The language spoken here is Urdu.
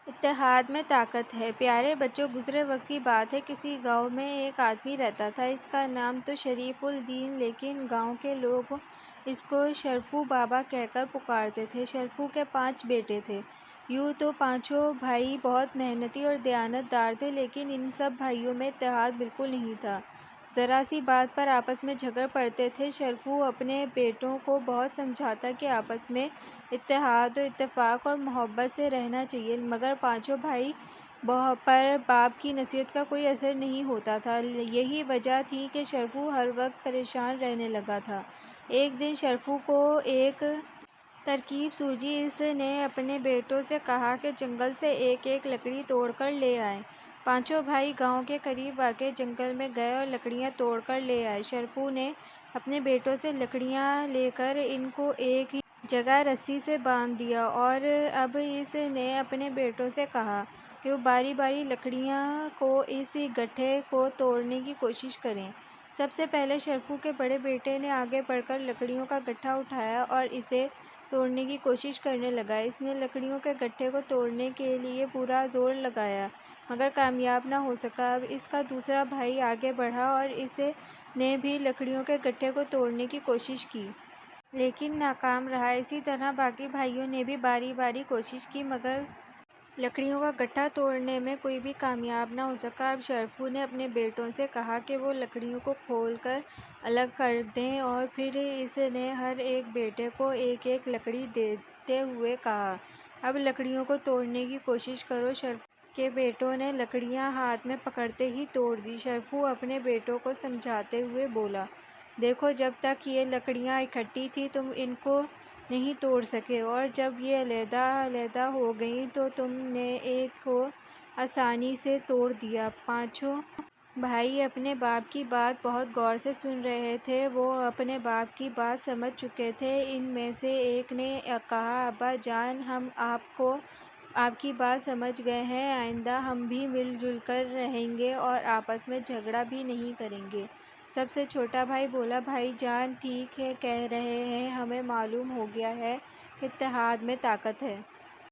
اتحاد میں طاقت ہے۔ پیارے بچوں، گزرے وقت کی بات ہے، کسی گاؤں میں ایک آدمی رہتا تھا۔ اس کا نام تو شریف الدین، لیکن گاؤں کے لوگ اس کو شرفو بابا کہہ کر پکارتے تھے۔ شرفو کے 5 بیٹے تھے۔ یوں تو پانچوں بھائی بہت محنتی اور دیانت دار تھے، لیکن ان سب بھائیوں میں اتحاد بالکل نہیں تھا۔ ذرا سی بات پر آپس میں جھگڑ پڑتے تھے۔ شرفو اپنے بیٹوں کو بہت سمجھاتا کہ آپس میں اتحاد و اتفاق اور محبت سے رہنا چاہیے، مگر پانچوں بھائی پر باپ کی نصیحت کا کوئی اثر نہیں ہوتا تھا۔ یہی وجہ تھی کہ شرفو ہر وقت پریشان رہنے لگا تھا۔ ایک دن شرفو کو ایک ترکیب سوجھی۔ اس نے اپنے بیٹوں سے کہا کہ جنگل سے ایک ایک لکڑی توڑ کر لے آئیں۔ پانچوں بھائی گاؤں کے قریب واقع جنگل میں گئے اور لکڑیاں توڑ کر لے آئے۔ شرفو نے اپنے بیٹوں سے لکڑیاں لے کر ان کو ایک ہی جگہ رسی سے باندھ دیا، اور اب اس نے اپنے بیٹوں سے کہا کہ وہ باری باری لکڑیوں کو اس گٹھے کو توڑنے کی کوشش کریں۔ سب سے پہلے شرفو کے بڑے بیٹے نے آگے بڑھ کر لکڑیوں کا گٹھا اٹھایا اور اسے توڑنے کی کوشش کرنے لگا۔ اس نے لکڑیوں کے گٹھے کو توڑنے کے لیے پورا زور لگایا، مگر کامیاب نہ ہو سکا۔ اب اس کا دوسرا بھائی آگے بڑھا اور اس نے بھی لکڑیوں کے گٹھے کو توڑنے کی کوشش کی، لیکن ناکام رہا۔ اسی طرح باقی بھائیوں نے بھی باری باری کوشش کی، مگر لکڑیوں کا گٹھا توڑنے میں کوئی بھی کامیاب نہ ہو سکا۔ اب شرفو نے اپنے بیٹوں سے کہا کہ وہ لکڑیوں کو کھول کر الگ کر دیں، اور پھر اس نے ہر ایک بیٹے کو ایک ایک لکڑی دیتے ہوئے کہا، اب لکڑیوں کو توڑنے کی کوشش کرو۔ شرفو کے بیٹوں نے لکڑیاں ہاتھ میں پکڑتے ہی توڑ دیں۔ شرفو اپنے بیٹوں کو سمجھاتے ہوئے بولا، دیکھو، جب تک یہ لکڑیاں اکٹھی تھیں تم ان کو نہیں توڑ سکے، اور جب یہ علیحدہ علیحدہ ہو گئیں تو تم نے ایک کو آسانی سے توڑ دیا۔ پانچوں بھائی اپنے باپ کی بات بہت غور سے سن رہے تھے۔ وہ اپنے باپ کی بات سمجھ چکے تھے۔ ان میں سے ایک نے کہا، ابا جان، ہم آپ کی بات سمجھ گئے ہیں، آئندہ ہم بھی مل جل کر رہیں گے اور آپس میں جھگڑا بھی نہیں کریں گے۔ سب سے چھوٹا بھائی بولا، بھائی جان ٹھیک کہہ رہے ہیں، ہمیں معلوم ہو گیا ہے کہ اتحاد میں طاقت ہے۔